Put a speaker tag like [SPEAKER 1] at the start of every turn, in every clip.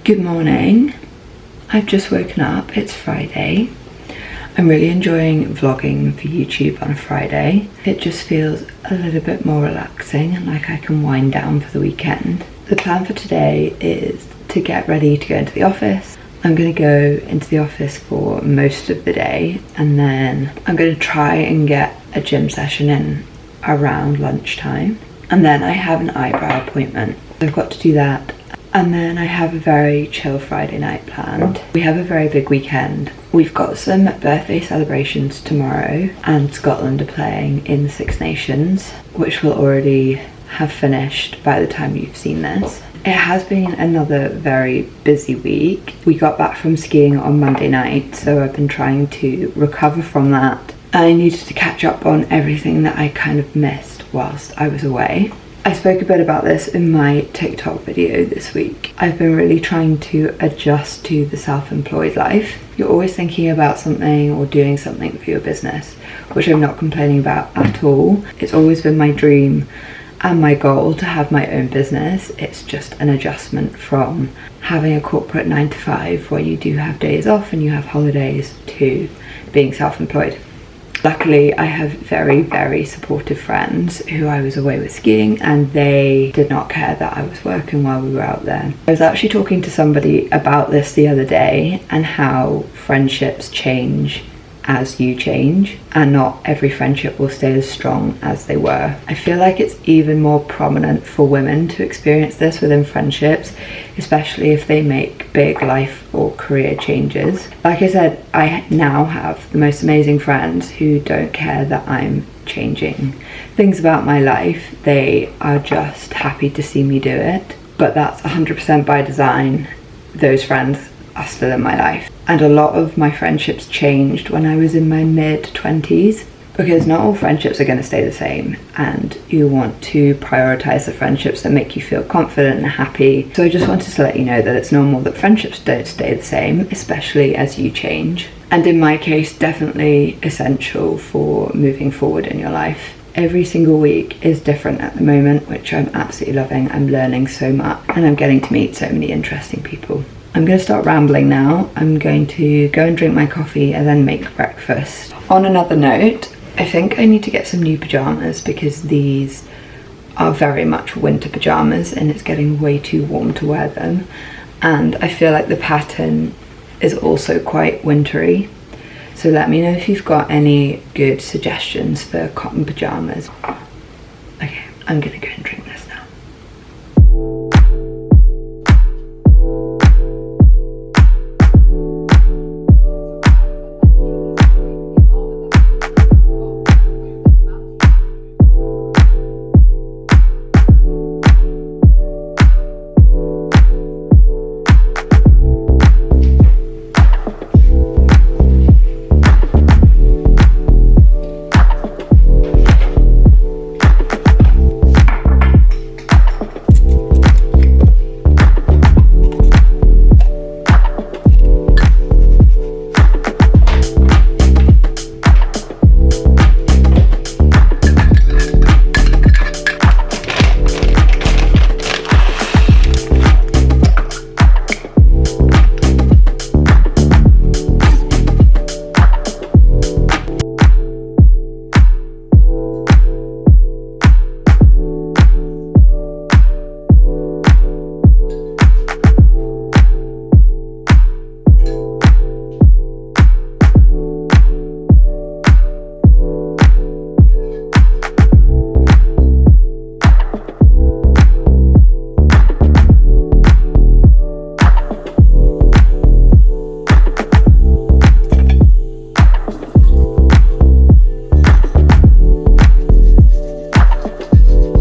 [SPEAKER 1] Good morning. I've just woken up. It's Friday. I'm really enjoying vlogging for YouTube on a Friday. It just feels a little bit more relaxing and like I can wind down for the weekend. The plan for today is to get ready to go into the office. I'm going to go into the office for most of the day and then I'm going to try and get a gym session in around lunchtime. And then I have an eyebrow appointment. I've got to do that. And then I have a very chill Friday night planned. We have a very big weekend. We've got some birthday celebrations tomorrow and Scotland are playing in the Six Nations, which will already have finished by the time you've seen this. It has been another very busy week. We got back from skiing on Monday night, so I've been trying to recover from that. I needed to catch up on everything that I kind of missed whilst I was away. I spoke a bit about this in my TikTok video this week. I've been really trying to adjust to the self-employed life. You're always thinking about something or doing something for your business, which I'm not complaining about at all. It's always been my dream and my goal to have my own business. It's just an adjustment from having a corporate 9 to 5 where you do have days off and you have holidays to being self-employed. Luckily, I have very, very supportive friends who I was away with skiing and they did not care that I was working while we were out there. I was actually talking to somebody about this the other day and how friendships change as you change and not every friendship will stay as strong as they were. I feel like it's even more prominent for women to experience this within friendships, especially if they make big life or career changes. Like I said, I now have the most amazing friends who don't care that I'm changing things about my life. They are just happy to see me do it, but that's 100% by design. Those friends are still in my life. And a lot of my friendships changed when I was in my mid-20s because not all friendships are going to stay the same and you want to prioritize the friendships that make you feel confident and happy. So I just wanted to let you know that it's normal that friendships don't stay the same, especially as you change. And in my case, definitely essential for moving forward in your life. Every single week is different at the moment, which I'm absolutely loving. I'm learning so much and I'm getting to meet so many interesting people. I'm going to start rambling now. I'm going to go and drink my coffee and then make breakfast. On another note, I think I need to get some new pyjamas because these are very much winter pyjamas and it's getting way too warm to wear them. And I feel like the pattern is also quite wintry. So let me know if you've got any good suggestions for cotton pyjamas. Okay, I'm going to go and drink this now.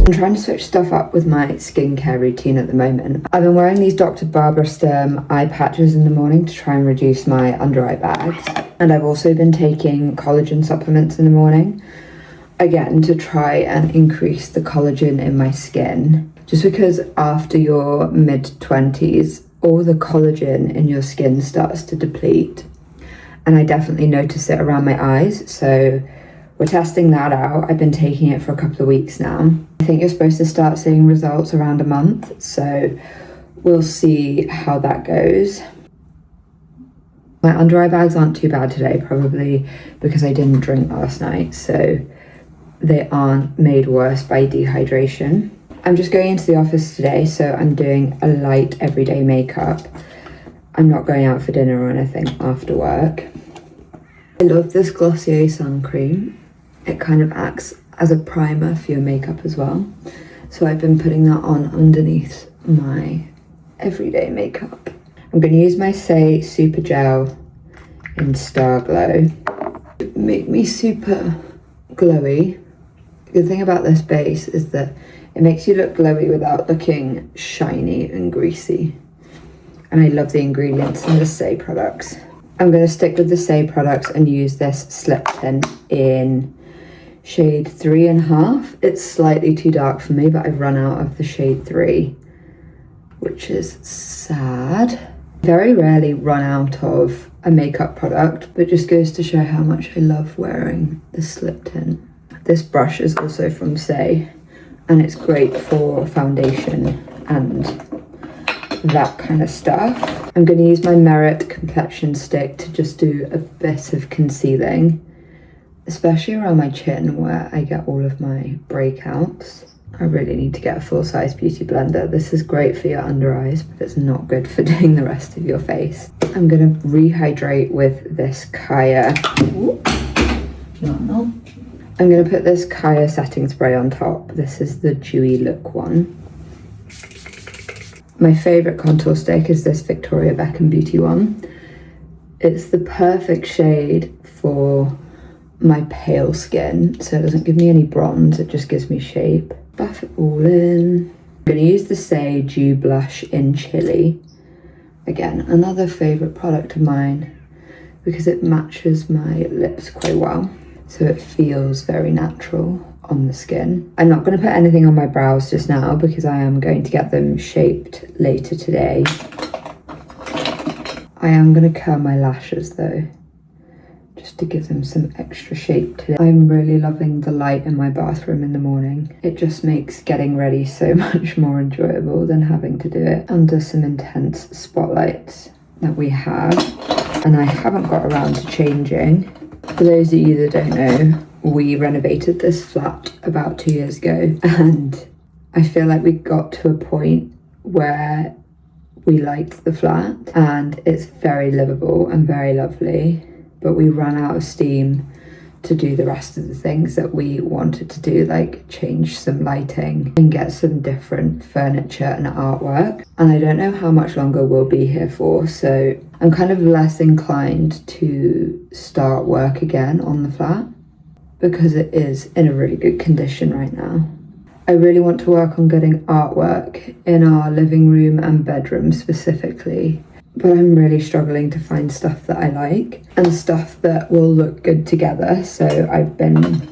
[SPEAKER 1] I'm trying to switch stuff up with my skincare routine at the moment. I've been wearing these Dr. Barbara Sturm eye patches in the morning to try and reduce my under eye bags. And I've also been taking collagen supplements in the morning, again, to try and increase the collagen in my skin. Just because after your mid-20s, all the collagen in your skin starts to deplete. And I definitely notice it around my eyes, so we're testing that out. I've been taking it for a couple of weeks now. I think you're supposed to start seeing results around a month, so we'll see how that goes. My under eye bags aren't too bad today, probably because I didn't drink last night, so they aren't made worse by dehydration. I'm just going into the office today, so I'm doing a light everyday makeup. I'm not going out for dinner or anything after work. I love this Glossier sun cream. It kind of acts as a primer for your makeup as well. So I've been putting that on underneath my everyday makeup. I'm going to use my Say Super Gel in Star Glow. Make me super glowy. The good thing about this base is that it makes you look glowy without looking shiny and greasy. And I love the ingredients in the Say products. I'm going to stick with the Say products and use this slip tint in shade 3.5. It's slightly too dark for me, but I've run out of the shade 3, which is sad. Very rarely run out of a makeup product, but just goes to show how much I love wearing the slip tint. This brush is also from Say, and it's great for foundation and that kind of stuff. I'm going to use my Merit complexion stick to just do a bit of concealing, especially around my chin where I get all of my breakouts. I really need to get a full-size beauty blender. This is great for your under eyes, but it's not good for doing the rest of your face. I'm going to rehydrate with this Kaya. I'm going to put this Kaya setting spray on top. This is the Dewy Look one. My favourite contour stick is this Victoria Beckham Beauty one. It's the perfect shade for my pale skin, so it doesn't give me any bronze, it just gives me shape. Buff it all in. I'm going to use the Say Dew Blush in Chili. Again, another favourite product of mine because it matches my lips quite well, so it feels very natural on the skin. I'm not going to put anything on my brows just now because I am going to get them shaped later today. I am going to curl my lashes though, just to give them some extra shape today. I'm really loving the light in my bathroom in the morning. It just makes getting ready so much more enjoyable than having to do it under some intense spotlights that we have, and I haven't got around to changing. For those of you that don't know, we renovated this flat about 2 years ago, and I feel like we got to a point where we liked the flat and it's very livable and very lovely, but we ran out of steam to do the rest of the things that we wanted to do, like change some lighting and get some different furniture and artwork. And I don't know how much longer we'll be here for, so I'm kind of less inclined to start work again on the flat because it is in a really good condition right now. I really want to work on getting artwork in our living room and bedroom specifically, but I'm really struggling to find stuff that I like and stuff that will look good together. So I've been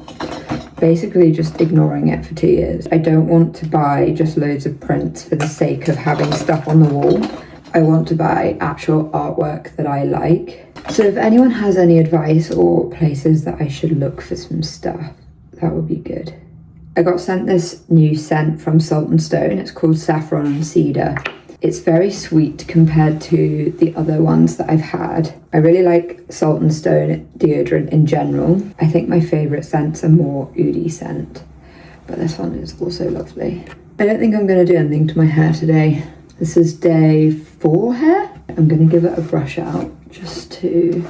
[SPEAKER 1] basically just ignoring it for 2 years. I don't want to buy just loads of prints for the sake of having stuff on the wall. I want to buy actual artwork that I like. So if anyone has any advice or places that I should look for some stuff, that would be good. I got sent this new scent from Salt & Stone. It's called Saffron and Cedar. It's very sweet compared to the other ones that I've had. I really like Salt & Stone deodorant in general. I think my favourite scents are more oudi scent, but this one is also lovely. I don't think I'm going to do anything to my hair today. This is day 4 hair. I'm going to give it a brush out just to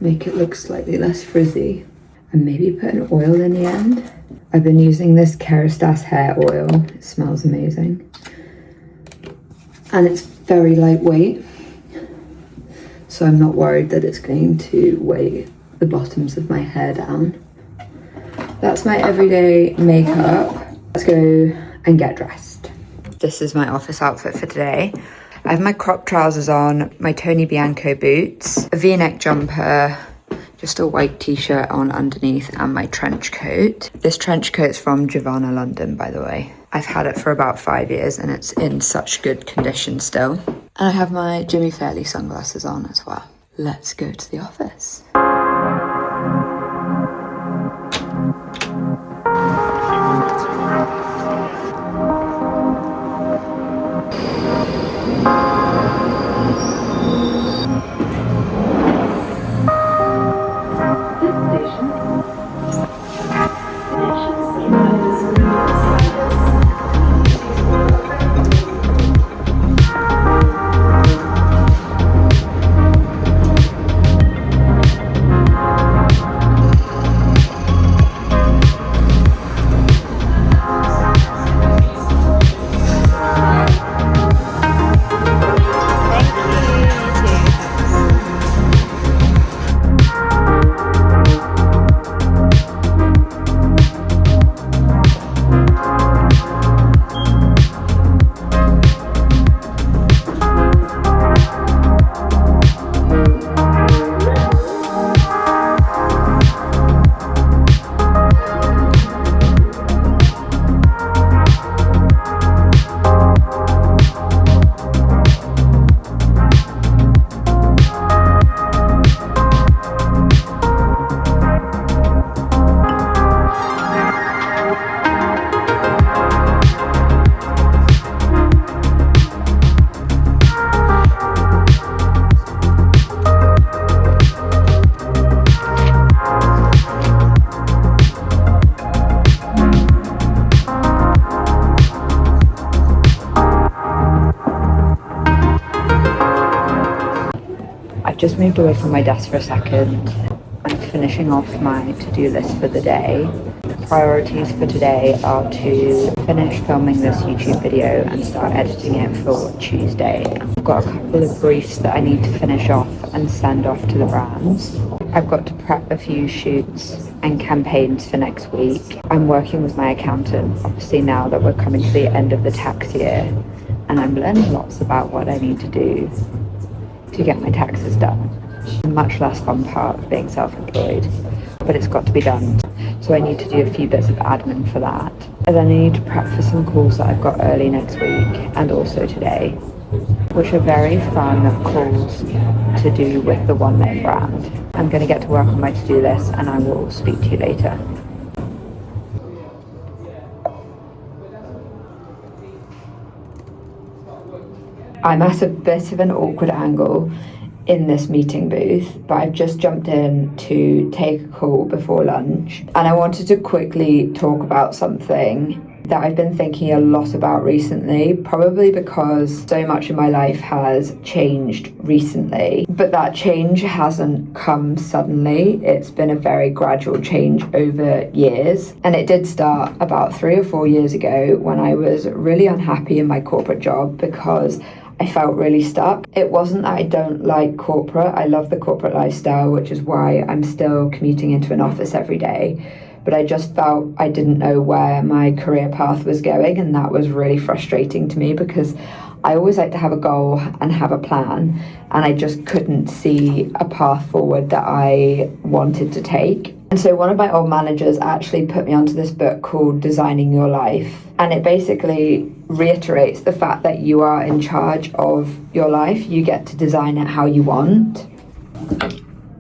[SPEAKER 1] make it look slightly less frizzy and maybe put an oil in the end. I've been using this Kerastase hair oil. It smells amazing. And it's very lightweight, so I'm not worried that it's going to weigh the bottoms of my hair down. That's my everyday makeup. Let's go and get dressed. This is my office outfit for today. I have my crop trousers on, my Tony Bianco boots, a V-neck jumper, just a white t-shirt on underneath, and my trench coat. This trench coat's from Jovonna, London, by the way. I've had it for about 5 years and it's in such good condition still. And I have my Jimmy Fairley sunglasses on as well. Let's go to the office. just moved away from my desk for a second. I'm finishing off my to-do list for the day. The priorities for today are to finish filming this YouTube video and start editing it for Tuesday. I've got a couple of briefs that I need to finish off and send off to the brands. I've got to prep a few shoots and campaigns for next week. I'm working with my accountant, obviously now that we're coming to the end of the tax year, and I'm learning lots about what I need to do to get my taxes done. A much less fun part of being self-employed, but it's got to be done. So I need to do a few bits of admin for that. And then I need to prep for some calls that I've got early next week and also today, which are very fun calls to do with the one name brand. I'm going to get to work on my to-do list and I will speak to you later. I'm at a bit of an awkward angle in this meeting booth, but I've just jumped in to take a call before lunch, and I wanted to quickly talk about something that I've been thinking a lot about recently, probably because so much of my life has changed recently, but that change hasn't come suddenly. It's been a very gradual change over years, and it did start about 3 or 4 years ago when I was really unhappy in my corporate job because I felt really stuck. It wasn't that I don't like corporate. I love the corporate lifestyle, which is why I'm still commuting into an office every day. But I just felt I didn't know where my career path was going, and that was really frustrating to me because I always like to have a goal and have a plan, and I just couldn't see a path forward that I wanted to take. And so one of my old managers actually put me onto this book called Designing Your Life, and it basically reiterates the fact that you are in charge of your life. You get to design it how you want.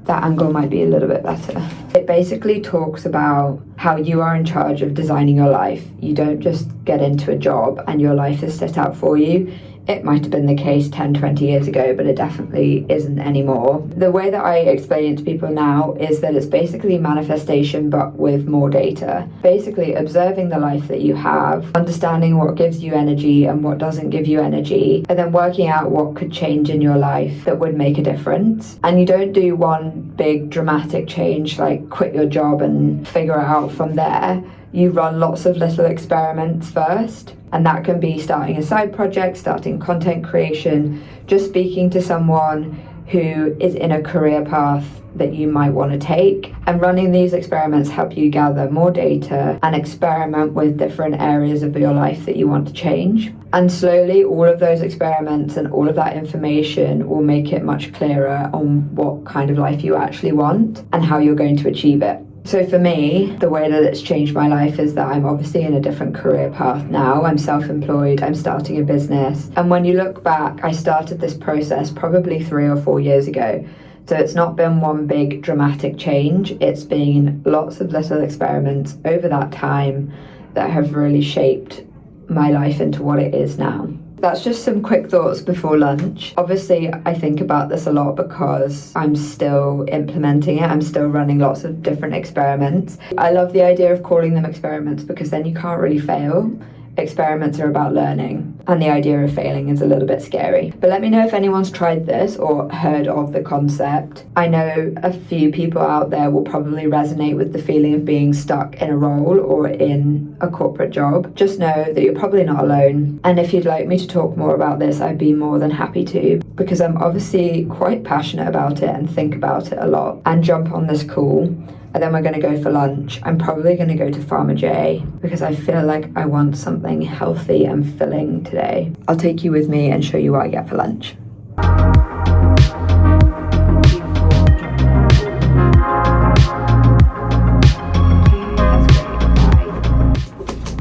[SPEAKER 1] That angle might be a little bit better. It basically talks about how you are in charge of designing your life. You don't just get into a job and your life is set out for you. It might have been the case 10, 20 years ago, but it definitely isn't anymore. The way that I explain it to people now is that it's basically manifestation, but with more data. Basically observing the life that you have, understanding what gives you energy and what doesn't give you energy, and then working out what could change in your life that would make a difference. And you don't do one big dramatic change, like quit your job and figure it out from there. You run lots of little experiments first, and that can be starting a side project, starting content creation, just speaking to someone who is in a career path that you might want to take. And running these experiments help you gather more data and experiment with different areas of your life that you want to change. And slowly all of those experiments and all of that information will make it much clearer on what kind of life you actually want and how you're going to achieve it. So for me, the way that it's changed my life is that I'm obviously in a different career path now. I'm self-employed, I'm starting a business. And when you look back, I started this process probably 3 or 4 years ago. So it's not been one big dramatic change. It's been lots of little experiments over that time that have really shaped my life into what it is now. That's just some quick thoughts before lunch. Obviously, I think about this a lot because I'm still implementing it. I'm still running lots of different experiments. I love the idea of calling them experiments because then you can't really fail. Experiments are about learning, and the idea of failing is a little bit scary. But let me know if anyone's tried this or heard of the concept. I know a few people out there will probably resonate with the feeling of being stuck in a role or in a corporate job. Just know that you're probably not alone. And if you'd like me to talk more about this, I'd be more than happy to, because I'm obviously quite passionate about it and think about it a lot and jump on this call. And then we're going to go for lunch. I'm probably going to go to Farmer J because I feel like I want something healthy and filling today. I'll take you with me and show you what I get for lunch.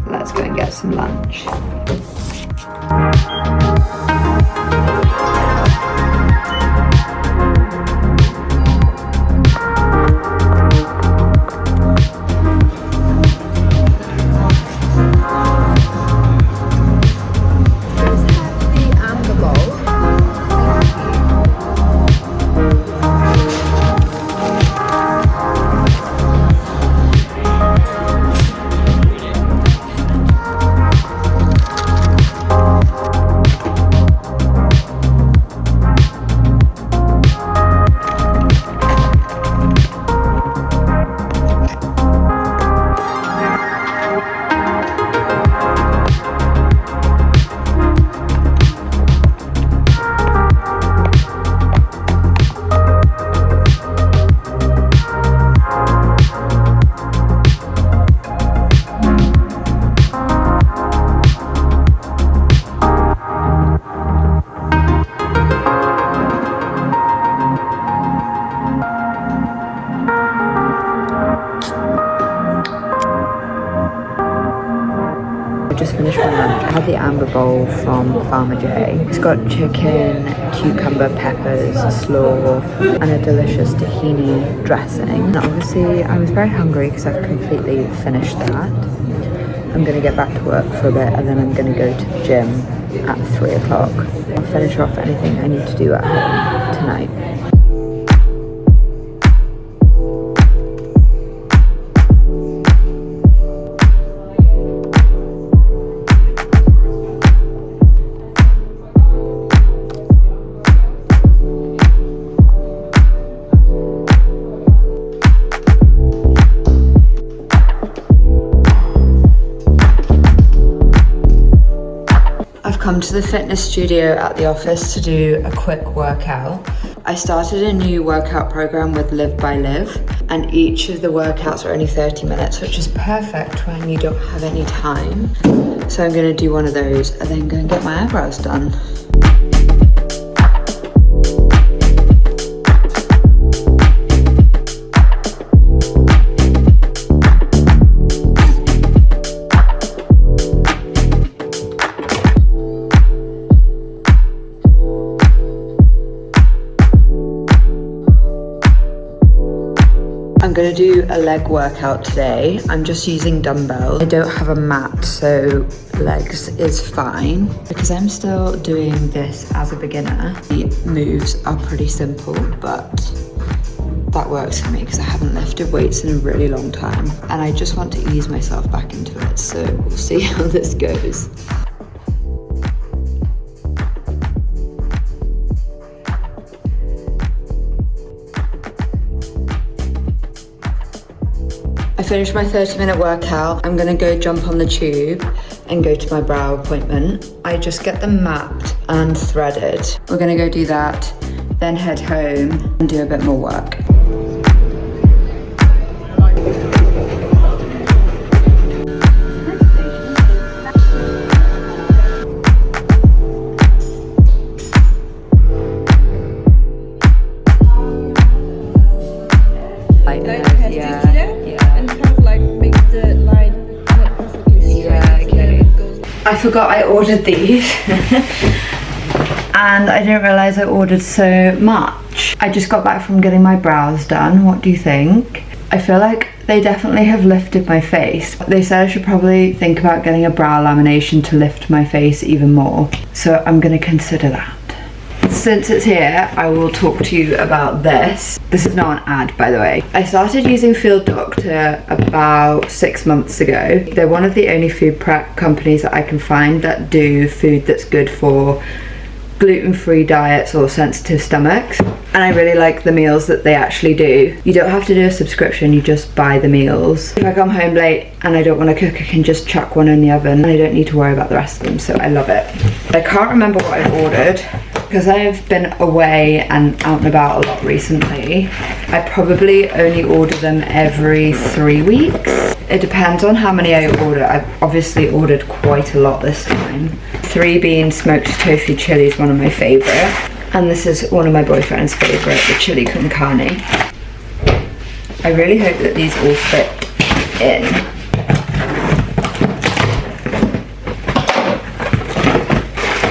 [SPEAKER 1] Let's go and get some lunch. the amber bowl from Farmer J. It's got chicken, cucumber, peppers, slaw, and a delicious tahini dressing. And obviously, I was very hungry because I've completely finished that. I'm going to get back to work for a bit and then I'm going to go to the gym at 3 o'clock. I'll finish off anything I need to do at home tonight. Come to the fitness studio at the office to do a quick workout. I started a new workout program with Live by Live, and each of the workouts are only 30 minutes, which is perfect when you don't have any time. So I'm gonna do one of those and then go and get my eyebrows done. I'm gonna do a leg workout today. I'm just using dumbbells. I don't have a mat, so legs is fine. Because I'm still doing this as a beginner, the moves are pretty simple, but that works for me because I haven't lifted weights in a really long time. And I just want to ease myself back into it, so we'll see how this goes. I finished my 30-minute workout. I'm gonna go jump on the tube and go to my brow appointment. I just get them mapped and threaded. We're gonna go do that, then head home and do a bit more work. I forgot I ordered these and I didn't realise I ordered so much. I just got back from getting my brows done. What do you think? I feel like they definitely have lifted my face. They said I should probably think about getting a brow lamination to lift my face even more. So I'm gonna consider that. Since it's here, I will talk to you about this. This is not an ad, by the way. I started using Field Doctor about 6 months ago. They're one of the only food prep companies that I can find that do food that's good for gluten-free diets or sensitive stomachs. And I really like the meals that they actually do. You don't have to do a subscription, you just buy the meals. If I come home late and I don't want to cook, I can just chuck one in the oven and I don't need to worry about the rest of them, so I love it. I can't remember what I've ordered. Because I've been away and out and about a lot recently, I probably only order them every 3 weeks. It depends on how many I order. I've obviously ordered quite a lot this time. 3 being smoked tofu chili is one of my favourite. And this is one of my boyfriend's favourite, the chili con carne. I really hope that these all fit in.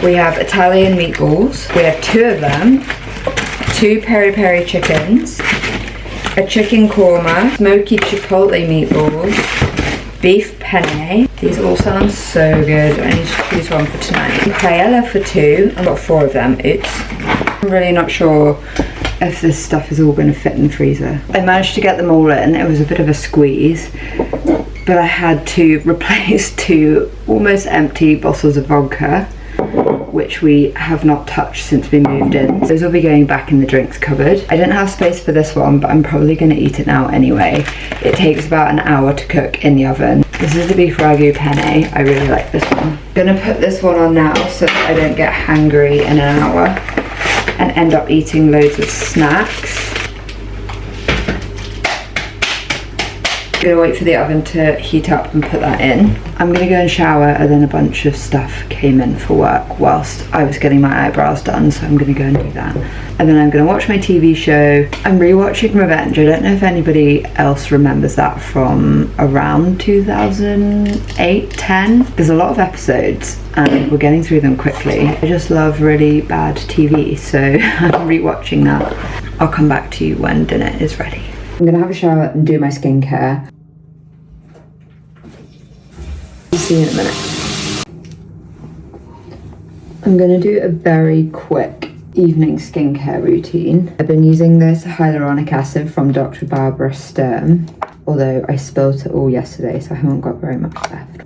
[SPEAKER 1] We have Italian meatballs. We have 2 of them. 2 peri-peri chickens. A chicken korma. Smoky chipotle meatballs. Beef penne. These all sound so good. I need to choose one for tonight. Paella for 2. I've got 4 of them. Oops. I'm really not sure if this stuff is all going to fit in the freezer. I managed to get them all in. It was a bit of a squeeze. But I had to replace 2 almost empty bottles of vodka, which we have not touched since we moved in. Those will be going back in the drinks cupboard. I didn't have space for this one, but I'm probably gonna eat it now anyway. It takes about an hour to cook in the oven. This is the beef ragu penne. I really like this one. I'm gonna put this one on now so that I don't get hangry in an hour and end up eating loads of snacks. gonna wait for the oven to heat up and put that in. I'm gonna go and shower, and then a bunch of stuff came in for work whilst I was getting my eyebrows done, so I'm gonna go and do that. And then I'm gonna watch my TV show. I'm rewatching Revenge. I don't know if anybody else remembers that from around 2008-10. There's a lot of episodes and we're getting through them quickly. I just love really bad TV, so I'm rewatching that. I'll come back to you when dinner is ready. I'm gonna have a shower and do my skincare. See you in a minute. I'm gonna do a very quick evening skincare routine. I've been using this hyaluronic acid from Dr. Barbara Sturm, although I spilt it all yesterday, so I haven't got very much left.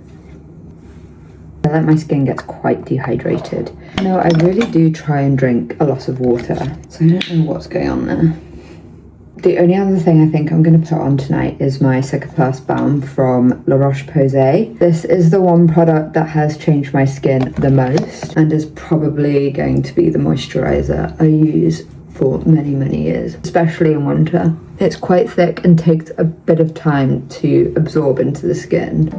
[SPEAKER 1] I let my skin get quite dehydrated. No, I really do try and drink a lot of water, so I don't know what's going on there. The only other thing I think I'm going to put on tonight is my Cicaplast Balm from La Roche-Posay. This is the one product that has changed my skin the most and is probably going to be the moisturiser I use for many, many years, especially in winter. It's quite thick and takes a bit of time to absorb into the skin.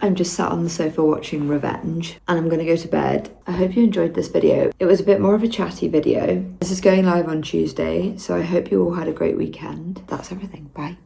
[SPEAKER 1] I'm just sat on the sofa watching Revenge and I'm gonna go to bed. I hope you enjoyed this video. It was a bit more of a chatty video. This is going live on Tuesday, so I hope you all had a great weekend. That's everything. Bye.